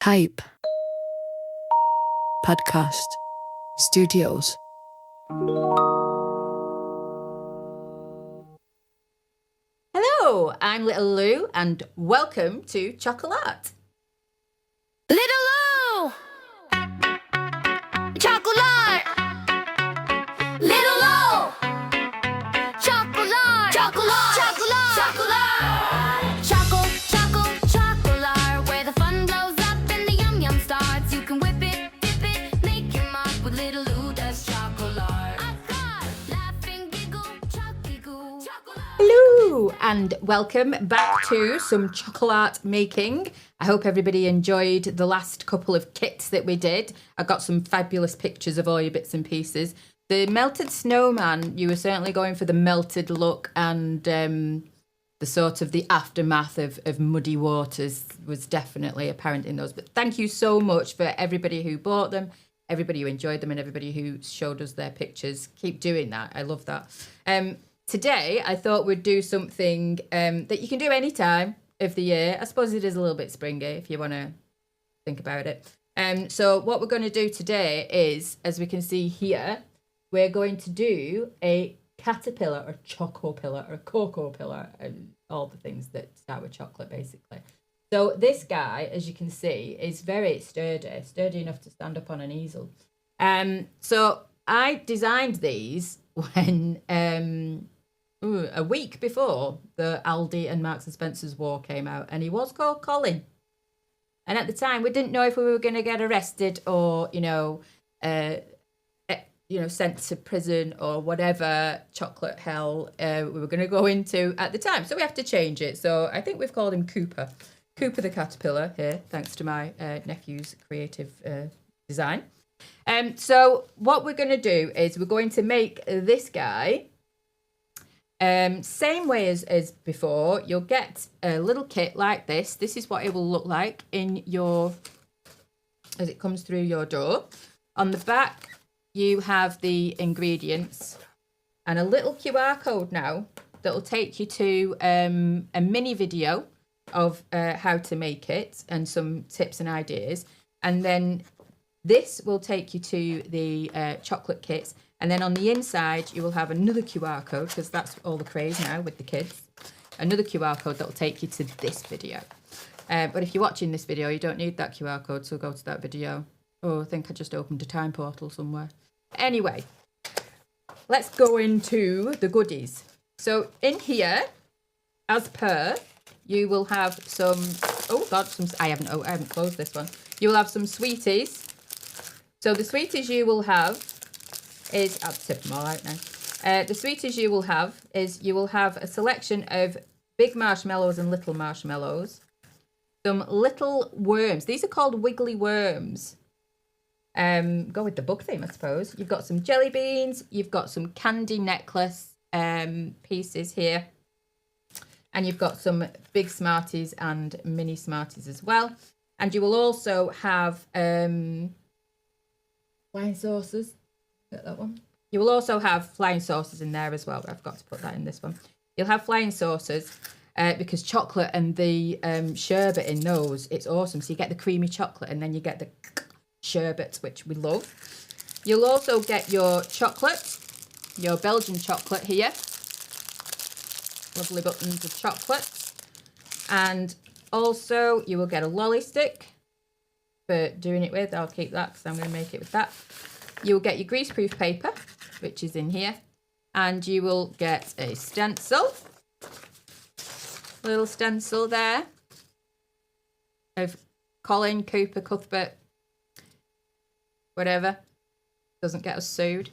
Type Podcast Studios. Hello, I'm Little Lou and welcome to CHOCKLE'Art. Little Lou! CHOCKLE'Art! Little Lou! CHOCKLE'Art! CHOCKLE'Art! CHOCKLE'Art! CHOCKLE'Art, where the fun blows up and the yum starts. You can whip it, dip it, make your mark with Little Lou does CHOCKLE'Art. Laugh and giggle, chucky-goo. Hello and welcome back to some CHOCKLE'Art making. I hope everybody enjoyed the last couple of kits that we did. I got some fabulous pictures of all your bits and pieces. The melted snowman, you were certainly going for the melted look, and the sort of the aftermath of muddy waters was definitely apparent in those. But thank you so much for everybody who bought them, everybody who enjoyed them, and everybody who showed us their pictures. Keep doing that. I love that. Today, I thought we'd do something that you can do any time of the year. I suppose it is a little bit springy if you want to think about it. So what we're going to do today is, as we can see here, we're going to do a caterpillar or CocoPillar or CocoPillar and all the things that start with chocolate, basically. So this guy, as you can see, is very sturdy enough to stand up on an easel. So I designed these when a week before the Aldi and Marks and Spencer's war came out, and he was called Colin. And at the time, we didn't know if we were going to get arrested or, sent to prison or whatever chocolate hell we were going to go into at the time. So we have to change it. So I think we've called him Cooper. Cooper the caterpillar here, thanks to my nephew's creative design. So what we're going to do is we're going to make this guy same way as before. You'll get a little kit like this. This is what it will look like as it comes through your door. On the back, you have the ingredients and a little QR code now that will take you to a mini video of how to make it and some tips and ideas. And then this will take you to the chocolate kits. And then on the inside, you will have another QR code, because that's all the craze now with the kids. Another QR code that will take you to this video. But if you're watching this video, you don't need that QR code, so go to that video. Oh, I think I just opened a time portal somewhere. Anyway, let's go into the goodies. So in here, as per, you will have some, I haven't closed this one. You will have some sweeties. So the sweeties you will have is, I'll tip them all out now. The sweeties you will have is you will have a selection of big marshmallows and little marshmallows. Some little worms. These are called wiggly worms. Go with the book theme, I suppose. You've got some jelly beans. You've got some candy necklace pieces here. And you've got some big Smarties and mini Smarties as well. And you will also have flying saucers. Get that one. You will also have flying saucers in there as well. I forgot to put that in this one. You'll have flying saucers because chocolate and the sherbet in those, it's awesome. So you get the creamy chocolate and then you get the sherbet, which we love. You'll also get your chocolate, your Belgian chocolate here. Lovely buttons of chocolate. And also you will get a lolly stick for doing it with. I'll keep that because I'm going to make it with that. You'll get your greaseproof paper, which is in here. And you will get a stencil. Little stencil there of Colin, Cooper, Cuthbert, whatever. Doesn't get us sued.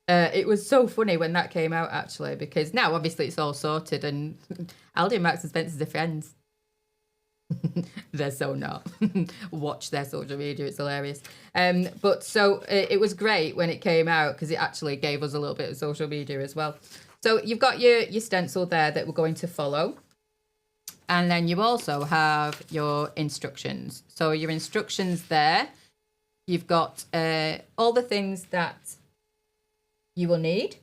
It was so funny when that came out, actually, because now obviously it's all sorted and Aldi and Marks and Spencer's are friends. They're so not. Watch their social media, it's hilarious. But so it was great when it came out because it actually gave us a little bit of social media as well. So you've got your stencil there that we're going to follow. And then you also have your instructions. So your instructions there, you've got all the things that you will need,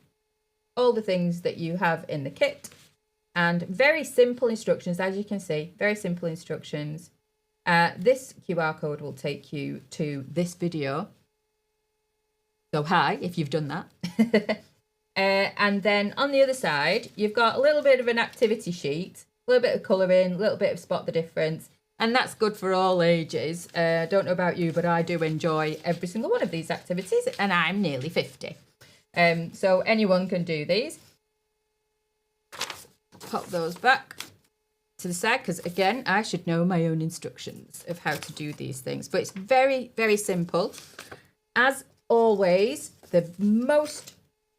all the things that you have in the kit, and very simple instructions, as you can see, very simple instructions. This QR code will take you to this video. So hi, if you've done that. And then on the other side, you've got a little bit of an activity sheet, a little bit of colouring, a little bit of spot the difference. And that's good for all ages. Don't know about you, but I do enjoy every single one of these activities, and I'm nearly 50. So anyone can do these. Pop those back to the side, because again, I should know my own instructions of how to do these things. But it's very, very simple. As always, the most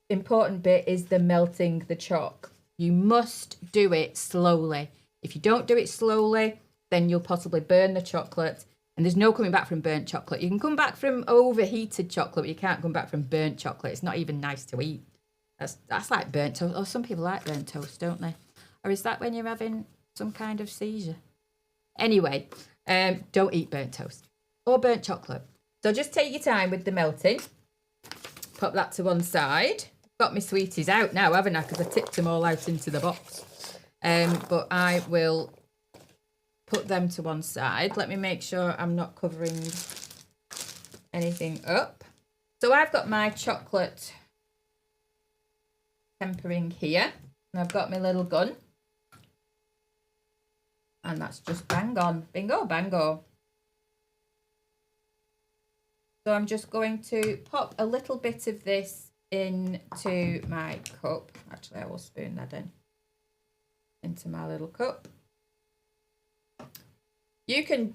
important bit is the melting the chalk. You must do it slowly. If you don't do it slowly, then you'll possibly burn the chocolate, and there's no coming back from burnt chocolate. You can come back from overheated chocolate, but you can't come back from burnt chocolate. It's not even nice to eat. That's like burnt toast. Or some people like burnt toast, don't they? Or is that when you're having some kind of seizure? Anyway, don't eat burnt toast or burnt chocolate. So just take your time with the melting. Pop that to one side. Got my sweeties out now, haven't I? Because I tipped them all out into the box. But I will put them to one side. Let me make sure I'm not covering anything up. So I've got my chocolate tempering here, and I've got my little gun, and that's just bang on, bingo bango. So I'm just going to pop a little bit of this into my cup. Actually, I will spoon that into my little cup. You can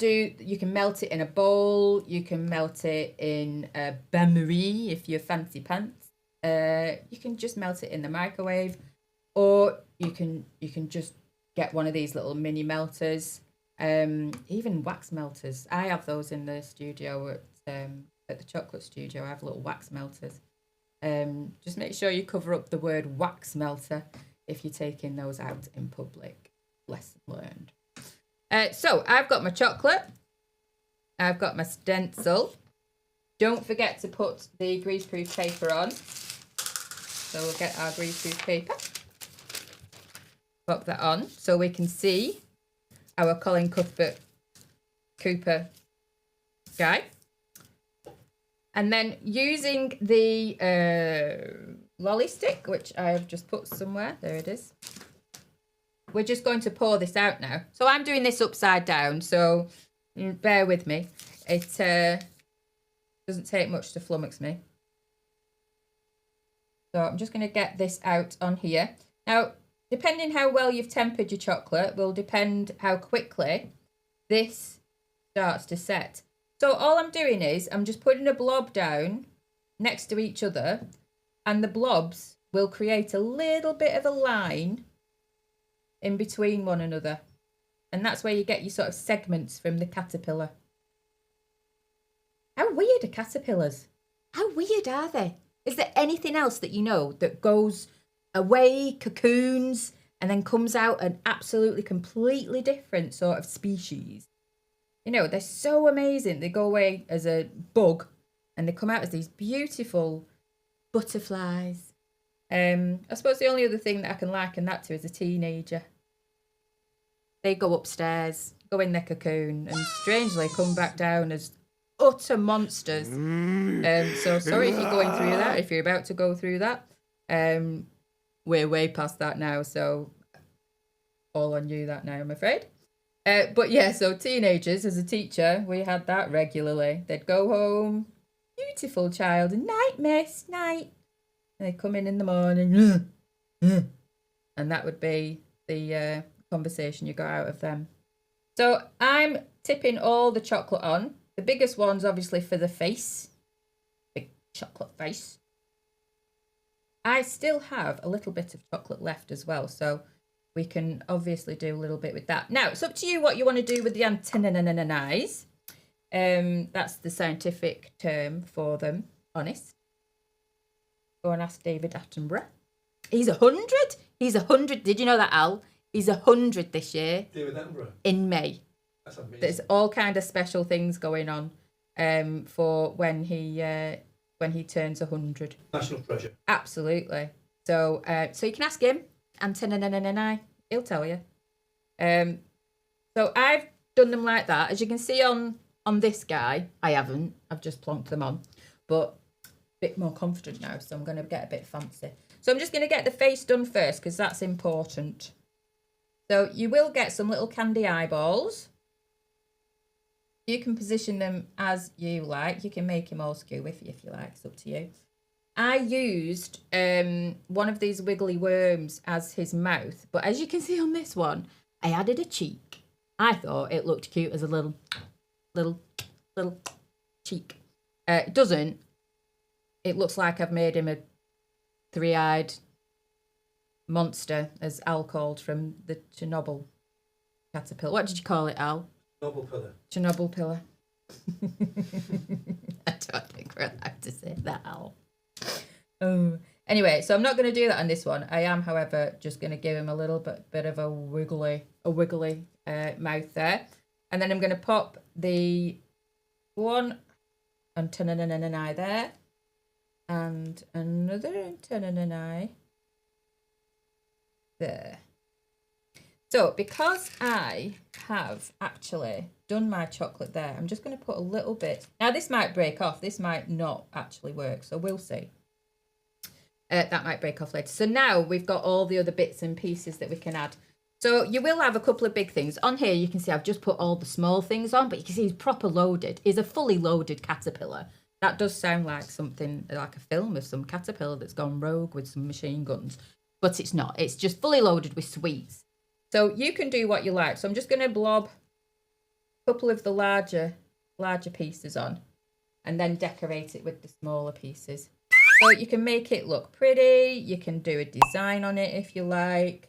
melt it in a bowl. You can melt it in a bain-marie if you're fancy pants. You can just melt it in the microwave, or you can just get one of these little mini melters. Even wax melters. I have those in the studio at the chocolate studio. I have little wax melters. Just make sure you cover up the word wax melter if you're taking those out in public. Lesson learned. So I've got my chocolate. I've got my stencil. Don't forget to put the greaseproof paper on. So we'll get our greaseproof paper. Pop that on so we can see our Colin Cuthbert Cooper guy. And then using the lolly stick, which I have just put somewhere. There it is. We're just going to pour this out now. So I'm doing this upside down, so bear with me. It doesn't take much to flummox me. So I'm just going to get this out on here. Now, depending how well you've tempered your chocolate will depend how quickly this starts to set. So all I'm doing is I'm just putting a blob down next to each other, and the blobs will create a little bit of a line in between one another. And that's where you get your sort of segments from the caterpillar. How weird are caterpillars? How weird are they? Is there anything else that you know that goes away, cocoons, and then comes out an absolutely completely different sort of species? You know, they're so amazing. They go away as a bug and they come out as these beautiful butterflies. I suppose the only other thing that I can liken that to is a teenager. They go upstairs, go in their cocoon, and strangely come back down as utter monsters. So sorry if you're going through that, if you're about to go through that. We're way past that now, so all on you that now, I'm afraid. But yeah, so teenagers, as a teacher, we had that regularly. They'd go home, beautiful child, night, miss, night. And they'd come in the morning, and that would be the conversation you got out of them. So I'm tipping all the chocolate on. The biggest one's obviously for the face. Big chocolate face. I still have a little bit of chocolate left as well, so we can obviously do a little bit with that. Now, it's up to you what you want to do with the antennae. That's the scientific term for them, honest. Go and ask David Attenborough. He's 100. He's 100. Did you know that, Al? He's 100 this year. David Attenborough. In May. That's amazing. There's all kind of special things going on for when he turns 100. National treasure. Absolutely. So you can ask him. Antennae. He'll tell you. So I've done them like that. As you can see on this guy, I haven't. I've just plonked them on. But a bit more confident now, so I'm going to get a bit fancy. So I'm just going to get the face done first because that's important. So you will get some little candy eyeballs. You can position them as you like. You can make him all skewy if you like. It's up to you. I used one of these wiggly worms as his mouth. But as you can see on this one, I added a cheek. I thought it looked cute as a little cheek. It doesn't. It looks like I've made him a three-eyed monster, as Al called from the Chernobyl caterpillar. What did you call it, Al? Chernobyl pillar. I don't think we're allowed to say that, Al. Oh. Anyway, so I'm not going to do that on this one. I am, however, just going to give him a little bit of a wiggly mouth there. And then I'm going to pop the one antenna and an eye there. And another antenna and an eye there. So because I have actually done my chocolate there, I'm just going to put a little bit. Now this might break off. This might not actually work. So we'll see. That might break off later. So now we've got all the other bits and pieces that we can add. So you will have a couple of big things. On here you can see I've just put all the small things on, but you can see he's proper loaded. He's a fully loaded caterpillar. That does sound like something, like a film of some caterpillar that's gone rogue with some machine guns. But it's not. It's just fully loaded with sweets. So you can do what you like. So I'm just going to blob a couple of the larger pieces on and then decorate it with the smaller pieces. So you can make it look pretty. You can do a design on it if you like.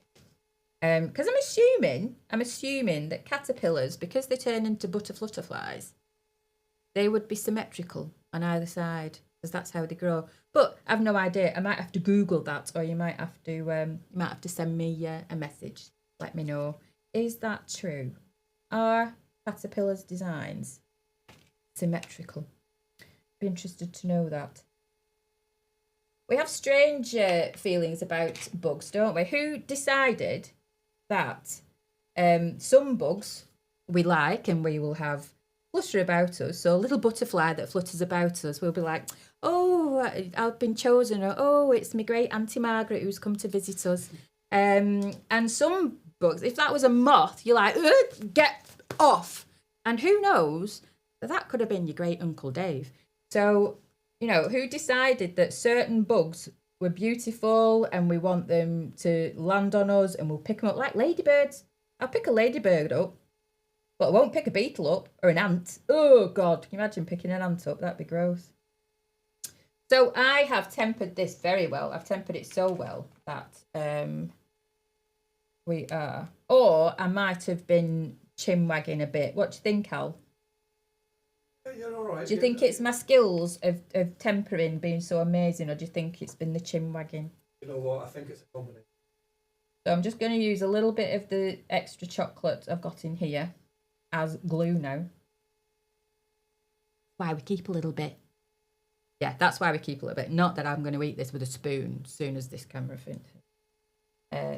Because I'm assuming that caterpillars, because they turn into butterflies, they would be symmetrical on either side because that's how they grow. But I've no idea. I might have to Google that, or you might have to send me a message. Let me know. Is that true? Are caterpillars' designs symmetrical? Be interested to know that. We have strange feelings about bugs, don't we? Who decided that some bugs we like and we will have flutter about us? So a little butterfly that flutters about us, we'll be like, oh, I've been chosen, or oh, it's my great Auntie Margaret who's come to visit us. And some bugs, if that was a moth, you're like, get off. And who knows, that could have been your great Uncle Dave. So, you know, who decided that certain bugs were beautiful and we want them to land on us and we'll pick them up like ladybirds? I'll pick a ladybird up, but I won't pick a beetle up or an ant. Oh, God, can you imagine picking an ant up? That'd be gross. So I have tempered this very well. I've tempered it so well that we are. Or I might have been chin-wagging a bit. What do you think, Al? Yeah, you're all right. Do you think it's my skills of tempering being so amazing, or do you think it's been the chin-wagging? You know what? I think it's a combination. So I'm just going to use a little bit of the extra chocolate I've got in here as glue now. Why we keep a little bit. Yeah, that's why we keep a little bit. Not that I'm going to eat this with a spoon as soon as this camera finishes.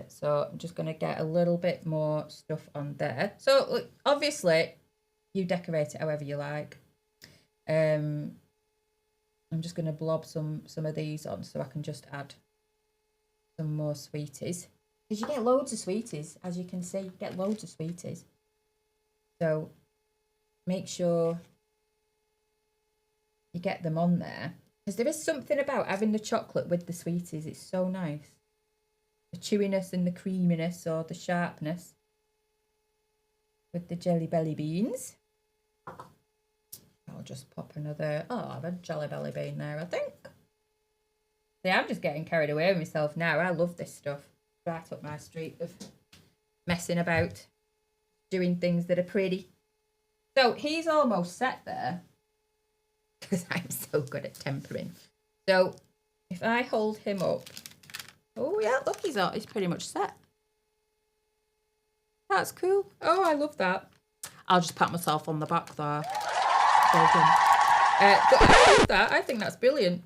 So I'm just going to get a little bit more stuff on there. So look, obviously, you decorate it however you like. I'm just going to blob some of these on so I can just add some more sweeties. Because you get loads of sweeties, as you can see. You get loads of sweeties. So make sure you get them on there. Because there is something about having the chocolate with the sweeties. It's so nice. The chewiness and the creaminess, or the sharpness with the Jelly Belly beans. I'll just pop another, I've a Jelly Belly bean there, I think. See, I'm just getting carried away with myself now. I love this stuff. Right up my street of messing about, doing things that are pretty. So he's almost set there because I'm so good at tempering. So if I hold him up, oh yeah, look, he's pretty much set. That's cool. Oh, I love that. I'll just pat myself on the back there. Well done. But I love that. I think that's brilliant.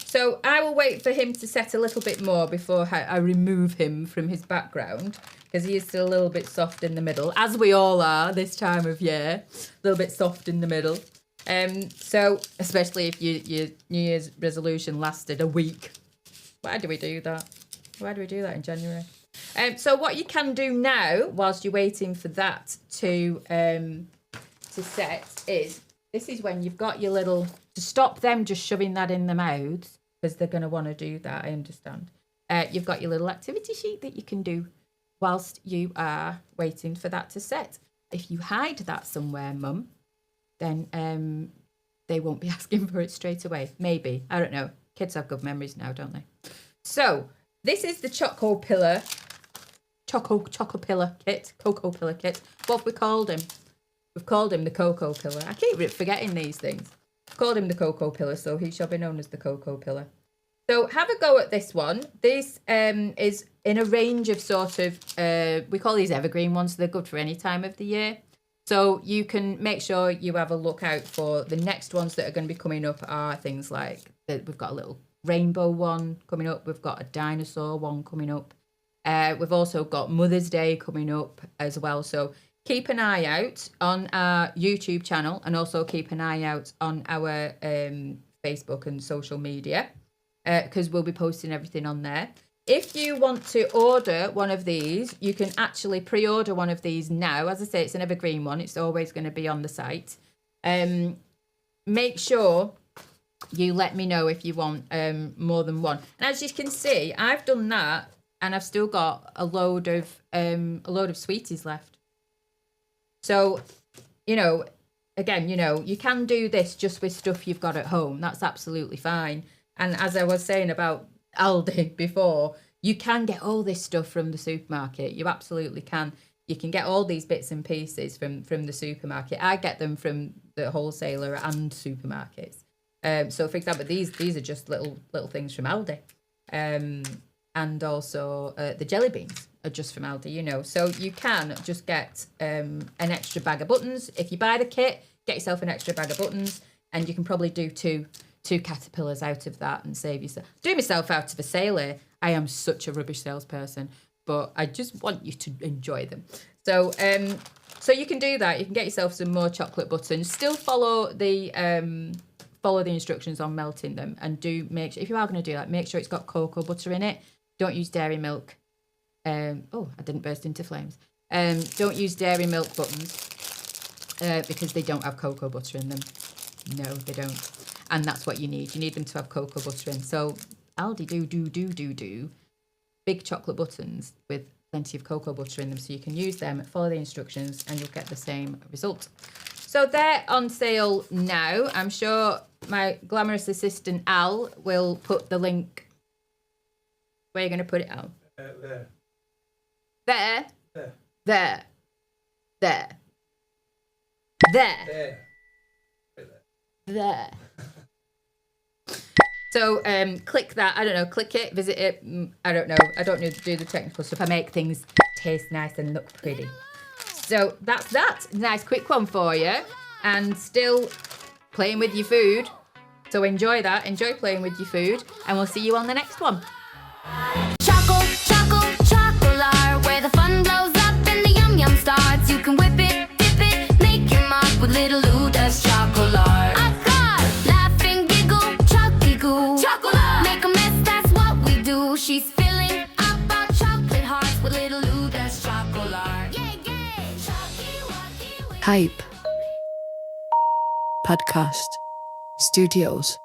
So I will wait for him to set a little bit more before I remove him from his background. because he is still a little bit soft in the middle, as we all are this time of year. A little bit soft in the middle. So especially if your New Year's resolution lasted a week. Why do we do that? Why do we do that in January? So what you can do now, whilst you're waiting for that to set, is this is when you've got your little, to stop them just shoving that in their mouths, because they're going to want to do that, I understand. You've got your little activity sheet that you can do whilst you are waiting for that to set. If you hide that somewhere, Mum, then they won't be asking for it straight away. Maybe. I don't know. Kids have good memories now, don't they? So, this is the CocoPillar kit. CocoPillar kit. What have we called him? We've called him the CocoPillar. I keep forgetting these things. We've called him the CocoPillar, so he shall be known as the CocoPillar. So have a go at this one. This is in a range of sort of, we call these evergreen ones. So they're good for any time of the year. So you can make sure you have a look out for the next ones that are going to be coming up are things like, we've got a little rainbow one coming up. We've got a dinosaur one coming up. We've also got Mother's Day coming up as well. So keep an eye out on our YouTube channel and also keep an eye out on our Facebook and social media, because we'll be posting everything on there. If you want to order one of these, you can actually pre-order one of these now. As I say, it's an evergreen one. It's always going to be on the site. Make sure you let me know if you want more than one. And as you can see, I've done that and I've still got a load of sweeties left. So, you know, again, you know, you can do this just with stuff you've got at home. That's absolutely fine. And as I was saying about Aldi before, you can get all this stuff from the supermarket. You absolutely can. You can get all these bits and pieces from the supermarket. I get them from the wholesaler and supermarkets. So, for example, these are just little things from Aldi. And also the jelly beans are just from Aldi, you know. So you can just get an extra bag of buttons. If you buy the kit, get yourself an extra bag of buttons, and you can probably do two caterpillars out of that and save yourself. Do myself out of a sale here. I am such a rubbish salesperson, but I just want you to enjoy them. So so you can do that. You can get yourself some more chocolate buttons. Still follow the instructions on melting them, and do make sure, if you are going to do that, make sure it's got cocoa butter in it. Don't use dairy milk. Oh, I didn't burst into flames. Don't use dairy milk buttons because they don't have cocoa butter in them. No, they don't. And that's what you need. You need them to have cocoa butter in. So Aldi do big chocolate buttons with plenty of cocoa butter in them, so you can use them, follow the instructions, and you'll get the same result. So they're on sale now. I'm sure my glamorous assistant Al will put the link. Where are you going to put it, Al? There. There. There. There. There. There. There. There. So click that. I don't know. Click it. Visit it. I don't know. I don't need to do the technical stuff. I make things taste nice and look pretty. So that's that. Nice quick one for you. And still playing with your food. So enjoy that. Enjoy playing with your food. And we'll see you on the next one. Chockle'Art, where the fun blows up and the yum yum starts. You can whip it, dip it, make your mark with little Lou does CHOCKLEART. I got laugh and giggle, chucky goo. CHOCKLEART, make a mess, that's what we do. She's filling up our chocolate hearts with little Lou does CHOCKLEART. Yeah, yeah, chocky, wacky, Hype Podcast Studios.